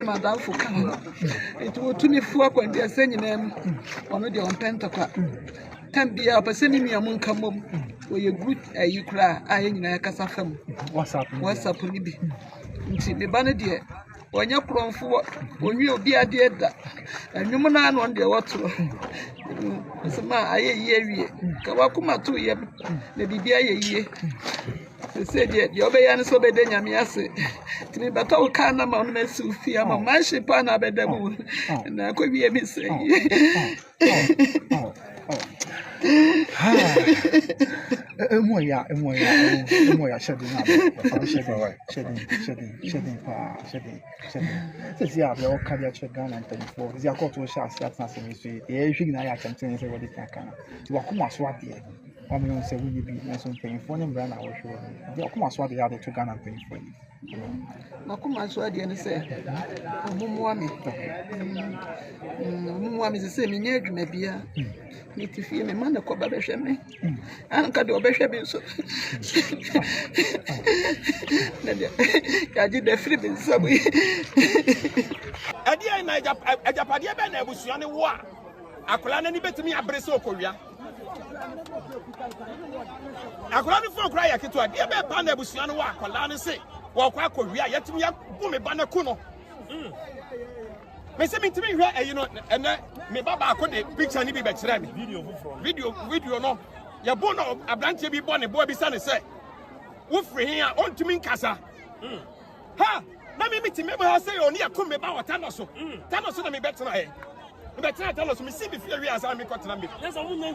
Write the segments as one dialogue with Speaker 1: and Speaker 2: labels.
Speaker 1: madam for come. It will to me for when they are saying them on the on Pentacle. Can be a person me among come home where you good you cry. I ain't a casafam. What's up, Libby? The banner when you're prone for when you'll be a dear and you man on the water. As a man, I hear Kawakuma 2 years, maybe be a year. They said, yet your bayan so bad, then Yamiase. To me, but all kind of man, Sophia, my ship on a bed, and I could be a mistake.
Speaker 2: Moya, shedding. Says, yeah, we all carry check gun and 24. Is your call to a shot, that's not saying, yeah, you think I can tell you what it can. You are come swat there. I mean, say, will you be some paying for them? Brand, I was sure. You are come swat the other 2 gun and paying for you.
Speaker 1: Nakuma swadi and say, Mumwami is the same in your Mabia. Need to feel me, man, the Cobabashame. And can do a beshabin so. I did the flip in some way.
Speaker 3: At the end, I Japadia Ben was on the war. I could any better me a Breso Korea. I could not cry to a dear Panda Busiano, Colana say. Walk Korea, yet me up, boom, a banner kuno. May send me to me, you know, and me Baba could picture any better video, no. Your bono, a branch be born a boy, be son, say. Woof here, on to me, Casa. Ha! Let me meet him, I say, only a come about Tanoso. Tanoso, me better. Better tell us, me see before we are Sami Cotton. Yes, I won't know.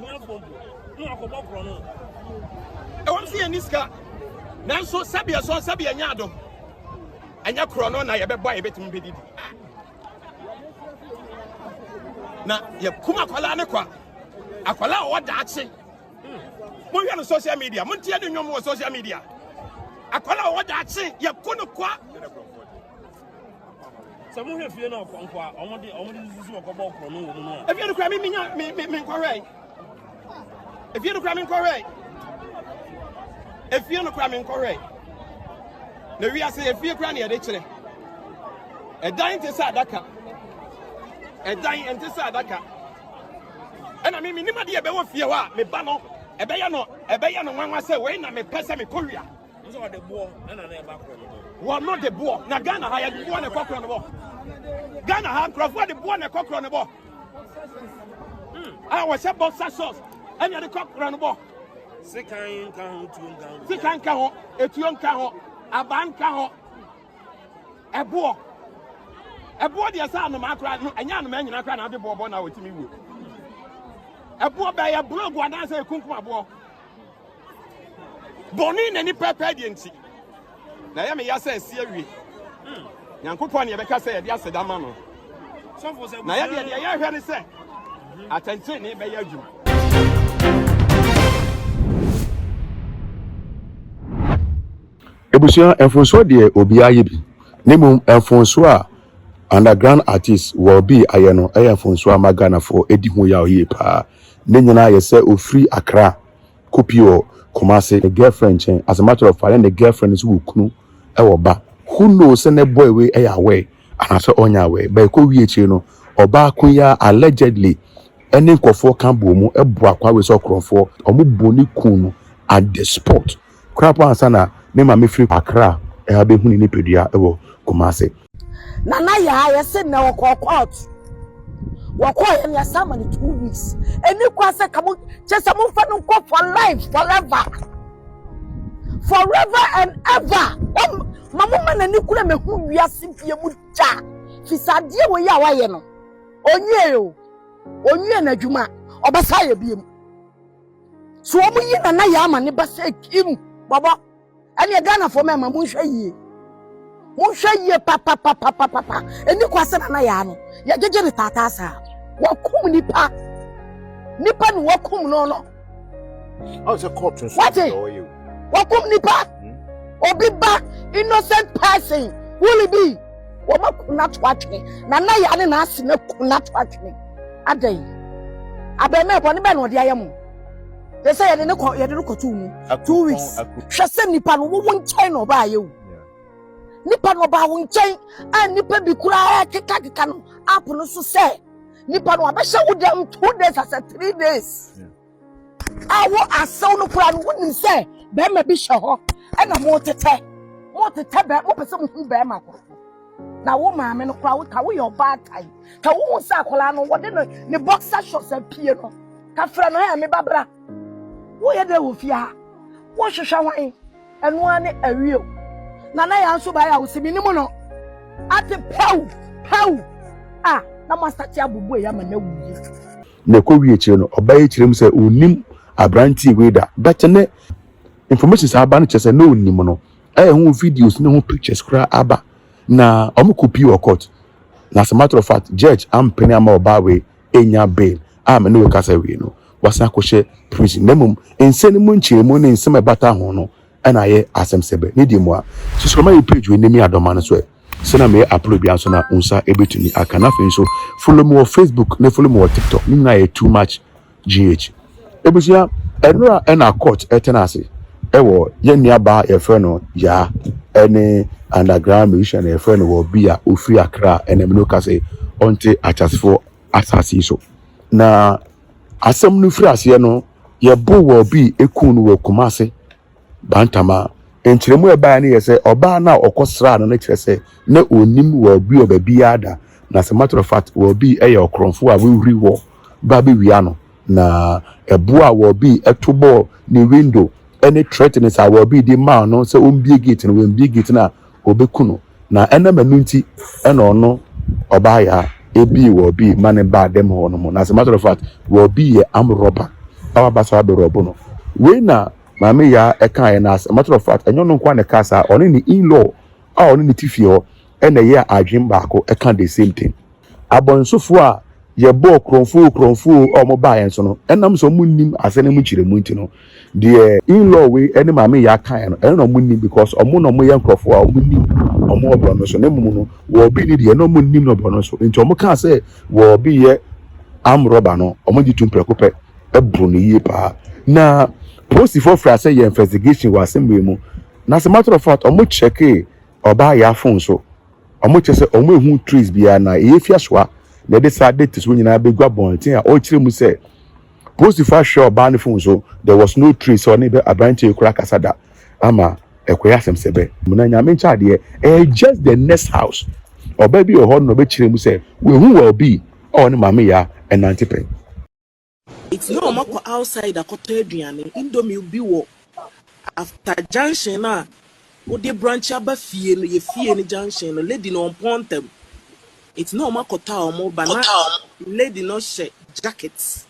Speaker 3: I won't see any scar. Now so Sabia Nyado. And your chrono, I ever buy a bit in Biddy. Now, you come up Alanaqua. Aquala, what that say? We have social media. Montia, no more social media. Aquala, what that say? You couldn't quack. Some of you know, I want to about chrono. If you're cramming me correct. If you're cramming correct. If you're not cramming correct. The real say if you're cramming actually. A dying to Sadaka. A dying and to Sadaka. And I mean, nobody ever fear what me bano. A bayano, one was away, and I may pass me Korea. The boar and I never. Well, not the boar. Now, Ghana had one a cock on the ball. Ghana had Crawford the one a cock on the ball. I was about sauce. And the cock on the ball. Second count, a young count, a band count, a boar. A boar, the son of my cry, a young man, and I can't have the boar now with me. A boar by a blue one answer a cook my boar. Bonin any prepediency. Naomi Yasa Siri. Yankupon Yabeka said, yes, that man. Naomi, I heard it say. Attention, by you.
Speaker 4: Ebusia Enfonso de Obiayebi. Nemu Enfonso underground artist Wyllbee ayeno Enfonso magana for edi ho ya oye pa. Ne nyina ye se ofri Accra. Kopio Kumasi the girlfriend chen. As a matter of fact, the girlfriend is who kunu ewoba. Who knows any boy we away and I saw on your way. But ko wie chi no oba kunya allegedly any nkofo kan bo mu eboa kwa we so krofo omo boni kunu at the spot. Crap answer na me Maame free Accra e ha be huni ni pedua ewo Kumasi.
Speaker 5: Nana ya say na wo court. Wako ya sama ni 2 weeks. Eni kwa se kamu chesa mu fa no for life forever. Forever and ever. Mama na ni kura me hu wiase bie mu ja. Fisade wo ya waye no. Onye na dwuma obasa ye bie mu. So omu yi nana ya ama ne basa kim baba. Eni Ghana for me ma mu hwe yie. Mu hwe yie papa. Eni kwa se nana ya no. Ya jeje tata sa. Wakum nipa ni wakum no.
Speaker 6: How's the court to you?
Speaker 5: Wakum nipa. Obiba innocent person. Wyllbee. Woma kuna twatwe. Nana ya ne na ase na kuna twatwe. Adai. Abeme boni be no de ayam. They say ye de no ko 2 weeks. Hwese nipa no wo nchen no ba ye. nipa no ba wo nkyɛn a nipa bi kura keka no app no so sɛ nipa no abɛhyɛ wo dem 2 days as 3 days awo asaw no kura no wonim sɛ bɛrima bi hyɛ hɔ ɛna mo tete bɛ mo pɛ sɛ mo hu bɛrima ko na wo maame no kura wo ka wo yɛ ɔbaa tai ka wo hu sɛ akwaraa no wɔde ne boxer shorts apue no ka fra no ha me babra wo yɛ dɛ wo fia wo hwehwɛ wan ɛno ane awie na ya nso ba ya wo sibi ni mu no ate pew na mo start abubu ya ma na wuye
Speaker 4: na ko wie kire no oba ye kire mu sɛ onim abranti we da but ne information sa aba no kyerɛ sɛ na onim no hu videos ne hu pictures kra aba na omo copy or court na as a matter of fact judge am penny ama oba we enya bail am no we kasa we no wasan ko hye prison nemum ensene mu nkyere mu ne nsema bata ho no ana ye asem sebe ne di mu a so ma ye page we nemi adoma no so sena me upload bia so na unsa ebetuni aka na fe so follow me on Facebook ne follow me on TikTok ni na ye too much gh ebusia enura na court etenase ewo ye niaba ye fe no ya ene underground musician ye fe no wo bia ofri akra ene me no ka say onte achasfo asasi so na asem no firi ase no ye bo wo bi ekun no wo kumase bantama enkyeremu eba ne yese oba na okosra no ne kyerese na onim wo bi obabi ada na as a matter of fact wo bi eye okronfo a we wuri wo ba be wia no na ebo a wo bi etobo ni window any threatness a wo bi di ma no se ombie gate no ombie gate na obekuno na ena manunti ena ono oba ya ebi wo bi mane ba dem ho no na as a matter of fact wo bi ye am robber awa basa be robo no we na Maame ya eka na as a matter of fact enyo no kwa ne kasa oni ni in-law a oni ni tifio ena ye adwin baako eka the same thing abonsofo a ye bo kronfo o mo ba yen so no enam so munnim asene mu kire mu nti no the in-law we ene maame ya kan no ene no munnim because omo no mo ye nkrofo a omo nim omo obro no so ne mu no wo bi ni de no munnim no obro no so nti omo kan say wo bi ye am robber no omo di tumpreko pe ebro no yie pa na post for say your investigation was assembly mu na as a matter of fact omo check oba ya phone so omo che say omo ehu trees bia na e fiaswa na de sa date so nyina be gwa bontin a o kire mu say post for sure oba ne phone so there was no trees so ne be abranche kura kasada ama ekoya asem sebe mu na nyame ncha de just the next house oba bi o ho no be kire mu say we hu will be o ne mame ya enantepe.
Speaker 7: It's no mako outside akoto aduane indomie bi wo after junction na wo de branch aba fie no ye fie ni junction no lady no on pontem. It's no mako ta omo ba na lady no she jackets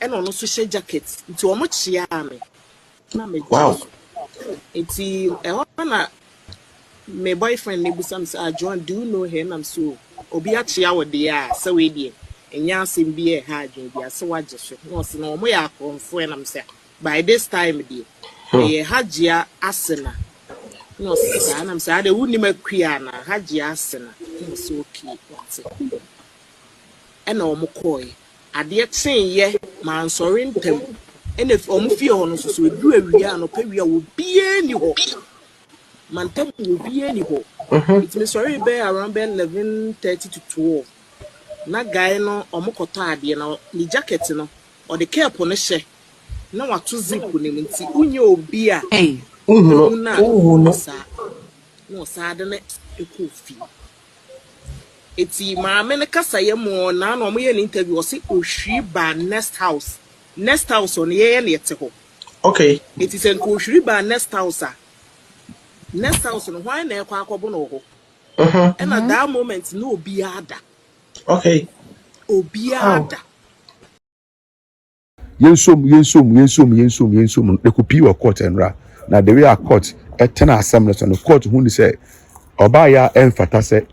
Speaker 7: and ono so she jackets nti omo chia me na me wow it's na my boyfriend nebusam say John do you know him am so obi a chia wo de a say we die enya asem bi e ha adwen bi ase wagye so no se no mo ya konfo enam se by this time dey e hajia asena no se anam se ade wuni makua na hajia asena no se okay wate ena o mo koi ade tenye man sori ntem ena o mo fie ho no so edu awia no pa wia wo bie ni ho man tem wo bie ni ho it me sorry be around 11:30 to 12 na guy no omokoto ade na ni jacket no o de cap no hye na wato zip ne nti unye obi a no sa de ne ekofi eti maame ne kasa ye mo na no mo ye ni interview o se ohwi ba next house on ye na yete ho okay eti sen ko ohwi ba next house no why na ekwa akobo no ho and at that moment no obi ada. Okay. Obiada.
Speaker 4: Yensum. They could be a court and ra. Now the way a court etena assembly on the court who say Obaya emphasize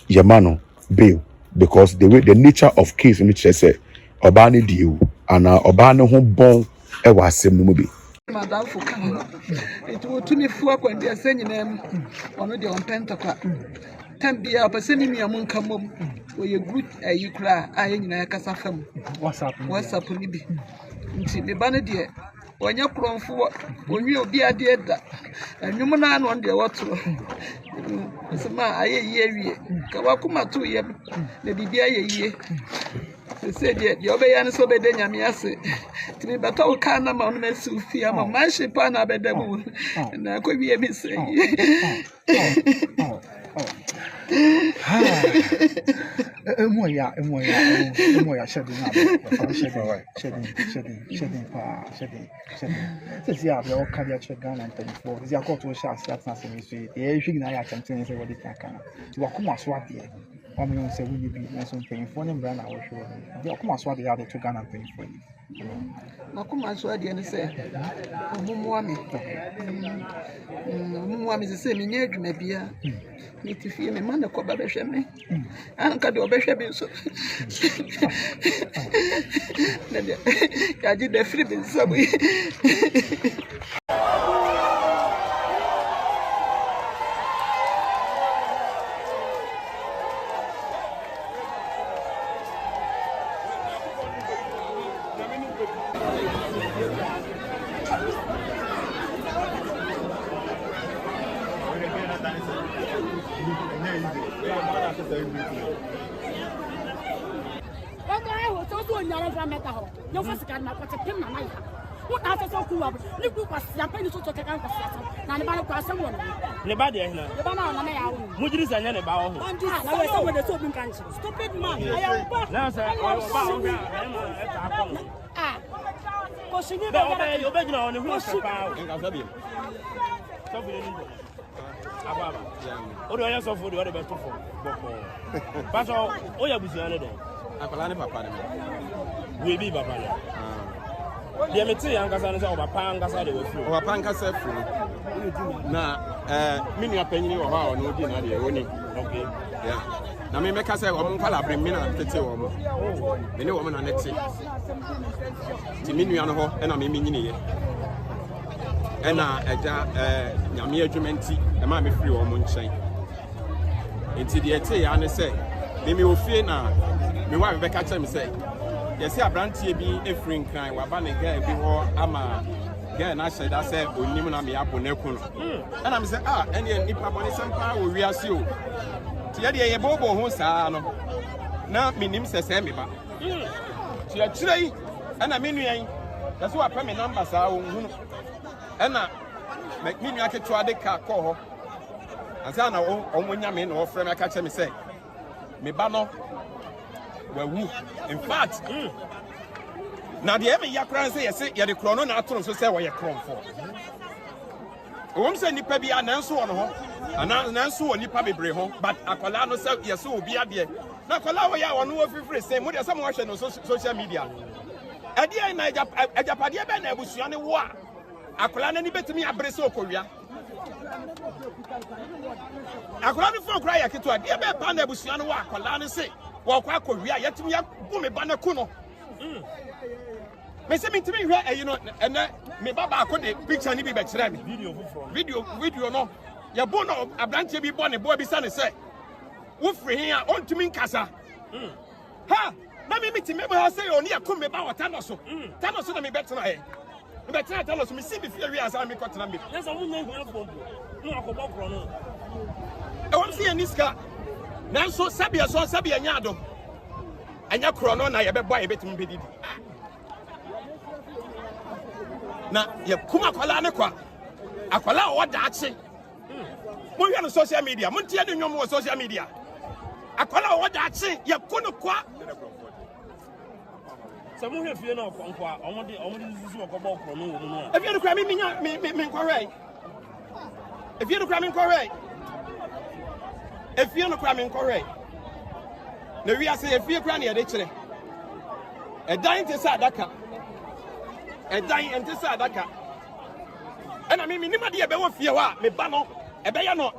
Speaker 4: Yamano bail because the nature of case in which they say Obani deal and Obano home bon ewa assembly mubi.
Speaker 1: Madam for Canada. It will to me for when they are saying them on the on Pentacle. Tambia paseni mi amun kamom we ye good you cry I nyina kasa fam WhatsApp ni bi nti me ba ne de onye kromfo onwe obi ade da anwum na no de wotro sama aye wie ka wakoma to ye na bibia ye yie se de obeya ne so bede nyame ase timi bata o ka na ma no mesu fi ama ma shepa na bede mu na ko wie mi se
Speaker 2: Emoya, shedding. This year, we all carry a check gun and 24. This year, I got to shots. That's not saying you. Yeah, you know, I can say what they can. You are come swat there. I'm going to say, will you be some paying for them? Brand, I will show you. You come swat the other 2 gun and 24.
Speaker 1: Nakuma swat the and say, Mumwami. Mumwami is the same in your dream, beer. Need to feel me, man, the cobber shame. I can't do a bishop. I did the flip in some way.
Speaker 8: Stupid man.
Speaker 3: Wyllbee papa le. Dia meti yankasa no se obapa yankasa de wafuru.
Speaker 6: Obapa yankasa furu. Na mini apanyini wo ha ono di na de oni.
Speaker 3: Okay.
Speaker 6: Yeah. Na me meka say omo kwala bre me na tete wo mo. Me ne wo mo na nete. Ti minu ya no ho e na me nyini ye. E na eja nyame adwumenti e ma me free wo mo nchen. Enti de ete ya ne say me ofie na me wa be ka me say yes abrantie bi efrin kran wa ba ne ga bi ho ama ga na hye da say onim na me aboneku no e na me say ene nipa bone sempa wo wiase o ti ye de ye bobo ho saa no na minim sese me ba ti ya kirei e na menuan da so apa me number saa wo hunu e na me nua keto ade ka ko ho asa na o nya me na o frɛ me ka che me say me ba no wawu in fact na de me yakran say yes ye de krono na atoro so say wo ye kron for say nipa bi ananso wo no ho ananso wo nipa bebre ho but akola no say yes obi ade na akola wo ya wo no ofifiri say mo de say mo hwe no social media ade ai na ajapade be na abusua ne wo a akola na ni betimi abre so okowia akola no fo kra ya keto ade be pa na abusua ne wo akola ne say wo kwa akowia yetimi ya bu me ba na ku no me say me timi hwe you know ene me baba akode picture ni bi be kire me video no ya bo no abrantie bi bo ne bo bi sa ne say wo free hin a ontumi nkasa ha na me timi be ha say oni akum me ba wata no so na me betena he me betena ta no so me si bi fie wi asa me kotena me
Speaker 3: yes I won't know who no akobo kro no
Speaker 6: e won see aniska nanso sabia nya ado anya kro no na ye bebo ye betimi bedidi na ye kuma kwala ne kwa akwala o da ache mo hwe no social media mo ntia de nwom wo social media akwala o da ache ye kono kwa
Speaker 3: se mo hwe fie na okonko a omode zuzu okobo kro no wo mu no
Speaker 6: e fie no kwa me nkwarei e fie no kwa me nkwarei e fie no kwa me nkwarei na wi ase e fie kwa na ye de kire e dan te sa adaka edan ente sa adaka ena me nima de ebe wo fie wa me ba no ebe ya no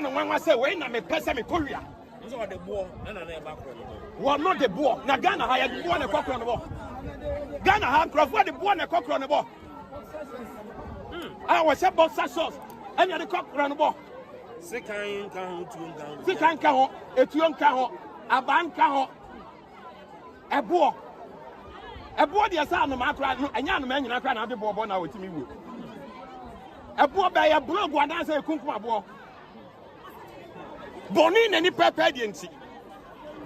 Speaker 6: nwanwa se we na me pese me kowia
Speaker 3: nso wa de bo na na e ba kro no
Speaker 6: wo no de bo na Ghana ha ya de bo na kokro no bo Ghana ha krofo de bo na kokro no bo wo se boxer shorts enya de kokro no bo
Speaker 3: sekan kan
Speaker 6: ho etuon kan ho aban kan ho ebo
Speaker 3: Ebo de sa no makra no anya no manyina kra na de bobo na wotimi wo. Ebo ba ya blog wadan say kunkum abo. Boni na ni pepe de nti.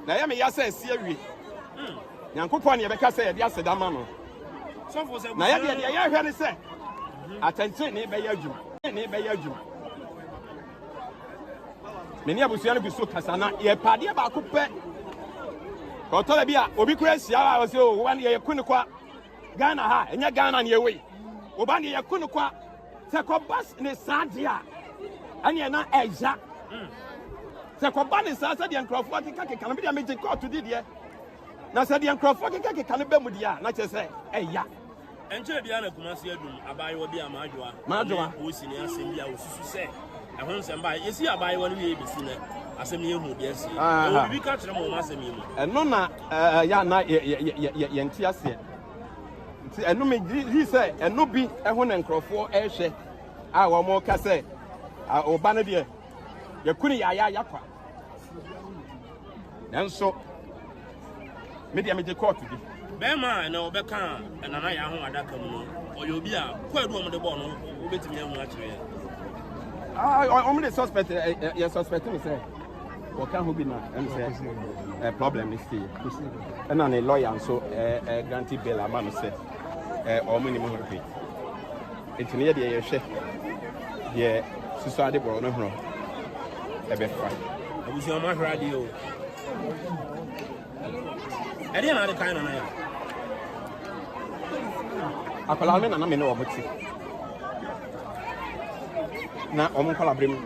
Speaker 3: Na ya me ya say sie awie. Nyankopon ne be ka say de aseda ma no. Na ya de ya hwe ne say attention ne be ya adwuma. Ne be ya adwuma. Meni abusuya no bi so kasa na ye pade ba ko pe. Ko to bi a obi kura sia wa say o wan ye kunu kwa Ghana ha enya Ghana ne we. Oba ne ye kunu kwa se ko bas ne sadia. Anya na eja. Se ko ba ne sa de nkrofo akeka na bi de meje court di de. Na se de nkrofo akeka na be mu dia na che se eya.
Speaker 9: Enche bia na kumasi adum abaye obi amadwoa.
Speaker 3: Madwoa.
Speaker 9: O si ni asem bia osusu se. Ehun se mba yesi abaye woni we bisi na asem ye hu bia si. O bibi ka kire mo asem yi mu.
Speaker 3: Eno na ya na ye nti ase. Nti eno me ji se eno bi ehun na nkrofo ehwe a wo mo ka se oba na de ye kuni ya yakwa. Nanso me de meje court di.
Speaker 9: Bema na obeka na na ya ho adaka mu no oyobi a kwadu o mo de bo no obetimi ahu a kire
Speaker 3: o me suspect you suspect me say o kan ho bi na em say problem is still and an lawyer so guarantee bail ama me say o mo ni mo pay etini de ye hwe ye susu ade bo no hro e be fa
Speaker 9: abusi o ma hra de o ede na de kan na ya
Speaker 3: akola me na me no omuti na omo kola brem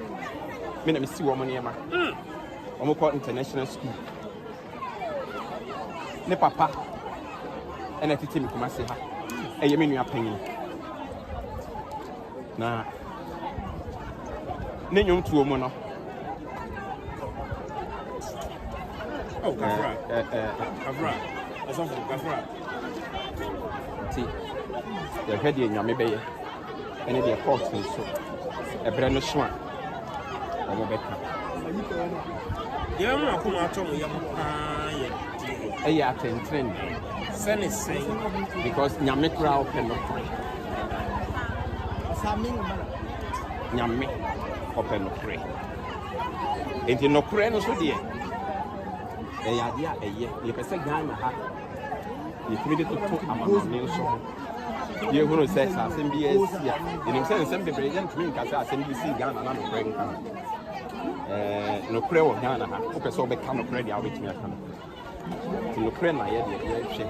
Speaker 3: me na me si wo mo ne ma omo ko international school ne papa ena tete mi kuma se ha eye me nua panyin na ne nyom tuo mo no
Speaker 9: Kafra asafo kafra
Speaker 3: ti ya hwede nyame beye ene de court so ebre no so a omo beka
Speaker 9: ye mu akoma atom ye mu ye
Speaker 3: eya atentren
Speaker 9: sene sen
Speaker 3: because nyame kra open no pray nyame open no pray enti no pray no so de eya dia eye ye pese Ghana ha ye timi de to amamane so ye hunu se asem bi esia enim se nsem bebre ye ntimi nkasa asem bi si Ghana na no pray nka no pray wo Ghana ha o pese obeka no pray dia obetimi aka no pray na ye de ye hwe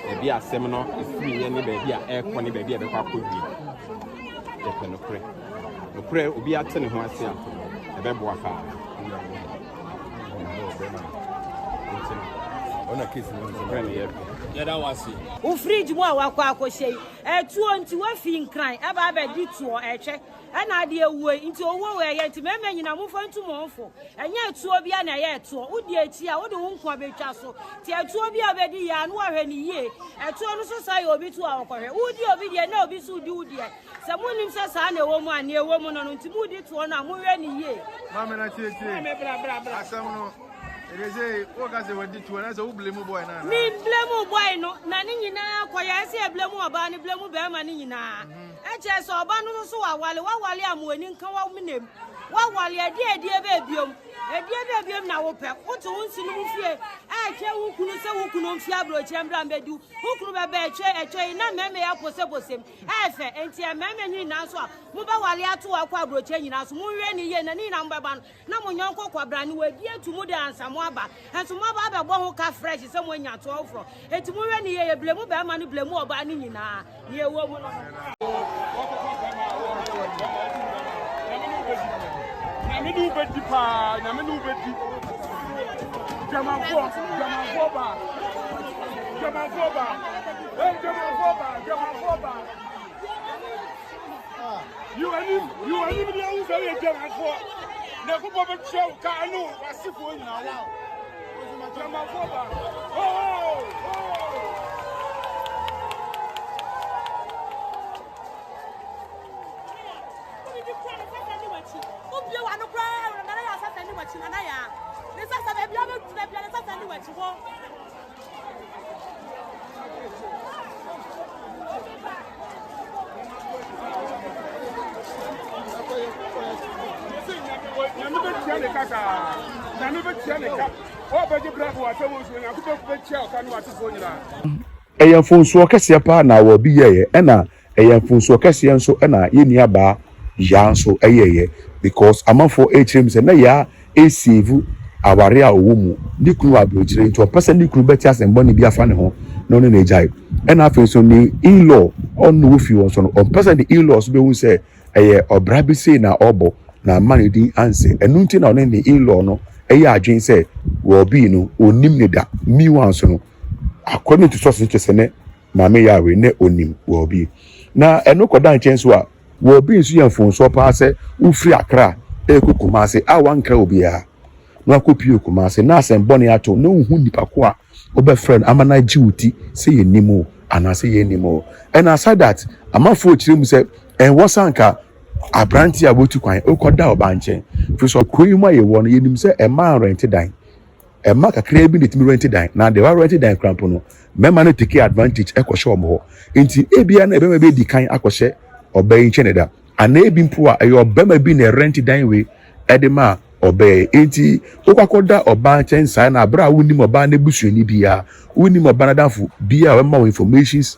Speaker 3: e bi asem no efiri ye ne ba bi a ekọ ne ba bi e be kwa kodwi ye pe no pray obi ate ne ho ase ato e be bo afa ona kesi no pray ye
Speaker 9: that was it.
Speaker 8: O fridge mo awakwa akohye etuo nti wa fi nkran aba aba di tuo ehwe na ade ewue nti owo we ye nti mema nyina mo fa ntumonfo enye etuo bia na ye etuo udi eti a wode wo nko abetwa so ti etuo bia obedi ya no ahwe ni ye etuo no so sai obi tu awokohwe udi obi de na obi su udi se munim se sa na ewo mu ani ewo mu no nti mudi tuo na mo hwe ni ye
Speaker 10: Maame na tie
Speaker 8: me bra
Speaker 10: asem no Ereze o ka se wadi tuo na se wo blame boy na
Speaker 8: mi blame boy no na ni nyina akoya se blame oba ni blame be ma ni nyina eche so oba no so wawale amuani nka wa minem wawale ade ebe biom na wo pe woto wonsi no mfie eche wo kunu se wo kunu mfie abro chembra mbedu wo kunu be eche na meme ya posebosem efe enti meme nyina so a mo ba wale ato akwa abro che nyina so mo hwe ni ye na ni na mbeba na mo nyonko kwabra ni wadi atumu de ansamo aba enso mo ba be bo ho ka fresh se mo nya to ofro enti mo hwe ni ye blemu be ma ni blemu oba ni nyina ni ewo mo no
Speaker 3: Naminu bedi pa, naminu bedi. Jamanfo ba. You are even the ones that are Jamanfo. Never go to show Kanu, Wasifo now. Jamanfo ba.
Speaker 10: ne kaka na me betia ne ka o beje bravo wa se mo so nya ko betia o ka no atefo nyina
Speaker 4: ɛyɛ mfonso kɛseɛ paa na wɔ bi yɛyɛ ɛna ɛyɛ mfonso kɛseɛ nso ɛna yɛni aba ya nso ɛyɛyɛ because amanfo ɛkyerɛm sɛ na ya ɛsave aware a ɔwɔ mu ne kunu aburokyire nti ɔpɛ sɛ ne kunu bɛte asɛmbɔ ne bi afa ne ho na ɔne ne gyae ɛna afei nso ne in-law ɔno wɔ fi wɔn so no ɔmpɛ sɛ ne in-law so bɛhu sɛ ɛyɛ ɔbra bi sei na ɔbɔ na ama ne din anse ɛno nti na ɔne ne in-law no ɛyɛ adwene sɛ wɔ bi no onim ne da miwa nso no according to sources kyerɛ ne maame yawe ne onim wɔ bi na ɛno kɔda nkyɛn so a wɔ bi nso yɛ mfonso paa sɛ wofiri akra ɛkɔ kumase a wankra obiara na akɔpie kumase na asɛmbɔ ne ato na ohu nipa ko a obɛfrɛ no ama na gye wuti sɛ yɛ nim o anaasɛ yɛ nim o and aside that amanfo kyerɛ mu sɛ ɛwɔ sanka abranti a wotu kwan okɔda ɔba nkyɛn fi so kuro yi mu a yɛwɔ no yɛnim sɛ ɛma rent dan ɛma kakra bi ne timi rent dan na de wa rent dan krampo no mɛma no take advantage ɛkɔhyɛ ɔmo hɔ nti ebia na ɛbɛma bi di kan akɔhyɛ ɔbaa yi nkyɛn da ana ebi mpo a ɛyɛ ɔbɛma bi na rent dan we ɛde ma ɔbaa nti okɔkɔda ɔbaa nkyɛn saa na abra wonim ɔbaa na busuani bia wonim ɔbaa na danfo bia ɛma wo informations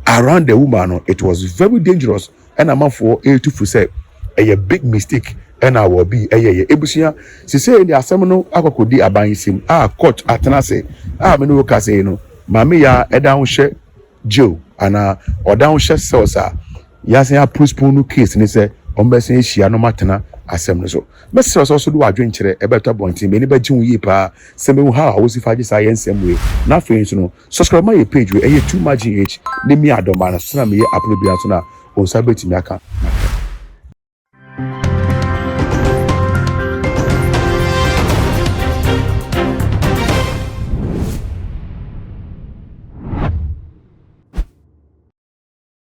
Speaker 4: around the woman no it was very dangerous and amanfo ɛtufu sɛ ɛyɛ big mistake ɛna wɔ bi ɛyɛ ebusua sise ni asɛm no akɔkɔdi aban sim a court atenase a me no ka sɛ no maame ya ɛda ho hyɛ jail ana ɔda ho hyɛ cells a yasen a postpone no case ni sɛ ɔmbɛsen ahyia no matena asɛm no so mɛsɛ so do adwen kyerɛ ɛbɛtɔ bɔnten me ni bɛgye wo yie paa sɛ me wo ha a wo si fagye saa yɛ nsɛm we na afei nso no subscribe my page we ɛyɛ 2 D.E.A.T.H ne mi adɔma na so na me yɛ upload bia so na onsa betimi aka